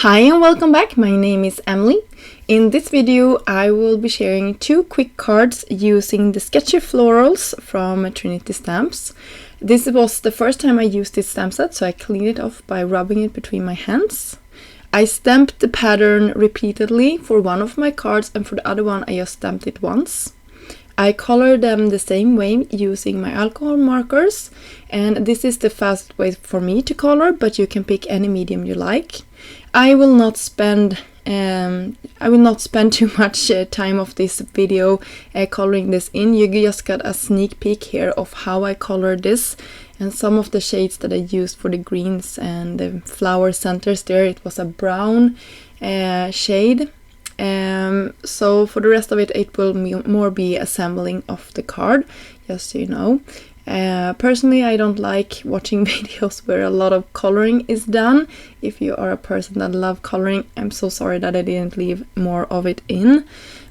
Hi and welcome back, my name is Emelie. In this video I will be sharing 2 quick cards using the Sketchy Florals from Trinity stamps. This was the first time I used this stamp set, so I cleaned it off by rubbing it between my hands. I stamped the pattern repeatedly for one of my cards, and for the other one I just stamped it once. I colored them the same way using my alcohol markers, and this is the fast way for me to color, but you can pick any medium you like. I will not spend too much time of this video coloring this in. You just got a sneak peek here of how I colored this and some of the shades that I used for the greens and the flower centers there. It was a brown shade. So for the rest of it, it will more be assembling of the card, just so you know. Personally, I don't like watching videos where a lot of coloring is done. If you are a person that loves coloring, I'm so sorry that I didn't leave more of it in.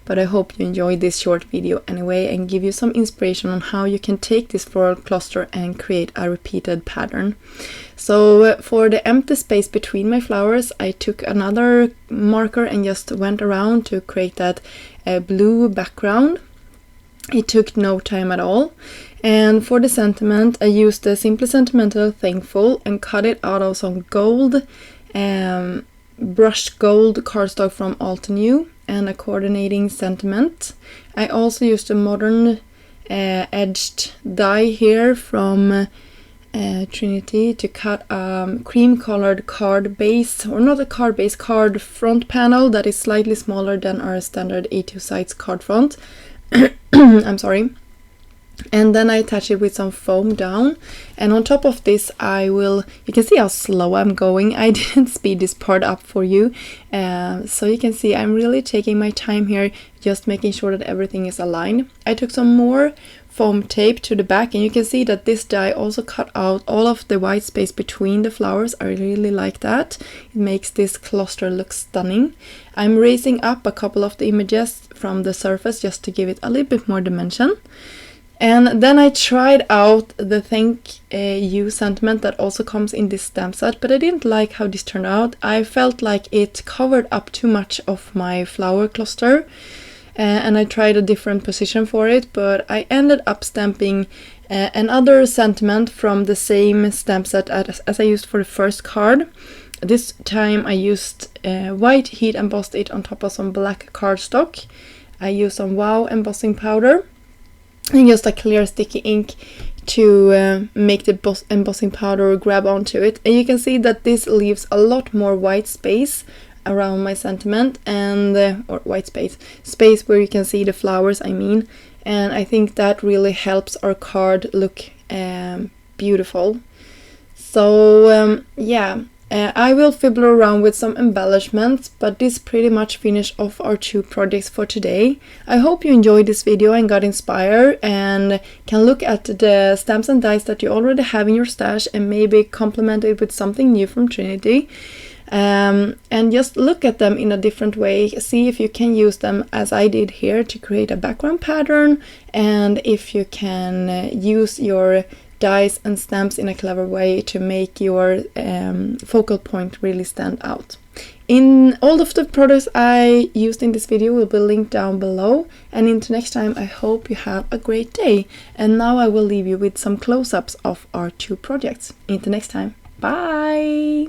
But I hope you enjoyed this short video anyway and give you some inspiration on how you can take this floral cluster and create a repeated pattern. So for the empty space between my flowers, I took another marker and just went around to create that blue background. It took no time at all. And for the sentiment, I used the Simply Sentimental Thankful and cut it out of some gold, brushed gold cardstock from Altenew and a coordinating sentiment. I also used a modern edged die here from Trinity to cut a cream colored card base, or not a card base, card front panel that is slightly smaller than our standard A2 size card front. I'm sorry. And then I attach it with some foam down, and on top of this you can see how slow I'm going. I didn't speed this part up for you, so you can see I'm really taking my time here, just making sure that everything is aligned. I took some more foam tape to the back, and you can see that this die also cut out all of the white space between the flowers. I really like that. It makes this cluster look stunning. I'm raising up a couple of the images from the surface just to give it a little bit more dimension. And then I tried out the Thank You sentiment that also comes in this stamp set, but I didn't like how this turned out. I felt like it covered up too much of my flower cluster, and I tried a different position for it, but I ended up stamping another sentiment from the same stamp set as I used for the first card. This time I used white heat embossed it on top of some black cardstock. I used some Wow embossing powder and just a clear sticky ink to make the embossing powder grab onto it. And you can see that this leaves a lot more white space around my sentiment, and or white space where you can see the flowers, I mean. And I think that really helps our card look beautiful. So yeah, I will fiddle around with some embellishments, but this pretty much finished off our 2 projects for today. I hope you enjoyed this video and got inspired and can look at the stamps and dies that you already have in your stash and maybe complement it with something new from Trinity. And just look at them in a different way, see if you can use them as I did here to create a background pattern, and if you can use your dies and stamps in a clever way to make your focal point really stand out. In all of the products I used in this video will be linked down below, and until next time I hope you have a great day. And now I will leave you with some close-ups of our 2 projects. Until next time, bye!